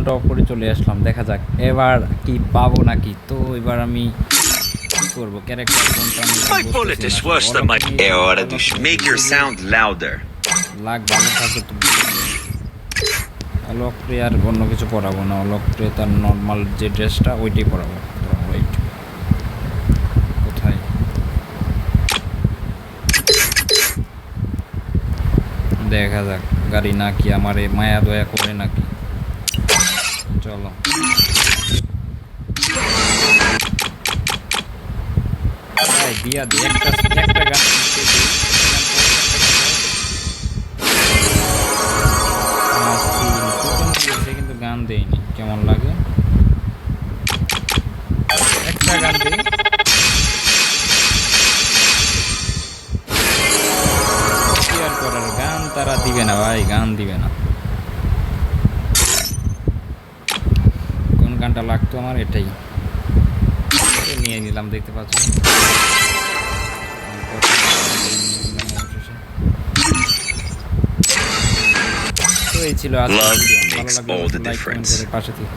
বাটনটা অফ করে চলে আসলাম। দেখা যাক এবার কি পাবো নাকি। তো এবার আমি কি করবো, ক্যারেক্টার কোনটা আমি My bullet is worse than my. É hora de make your sound louder. লাগ ভালো থাকে তো অলোক প্রে আর অন্য কিছু পরাবো না। অলোক প্রে তার নর্মাল যে ড্রেসটা ওইটাই পরাবো। ওয়েট, কোথায় দেখা যাক গাড়ি নাকি আমারে মায়া দয়া করে নাকি। চলো দিয়া দি একটা গান কিন্তু গান দেয়নি, কেমন লাগে একটা গান দিই। শেয়ার করার গান তারা দিবে না ভাই, গান দিবে না। কোন গানটা লাগতো আমার, এটাই নিয়ে নিলাম, দেখতে পাচ্ছ। তো এই ছিল আজকে ভিডিও। ভালো লাগলে লাইক কমেন্ট করে পাশে থেকে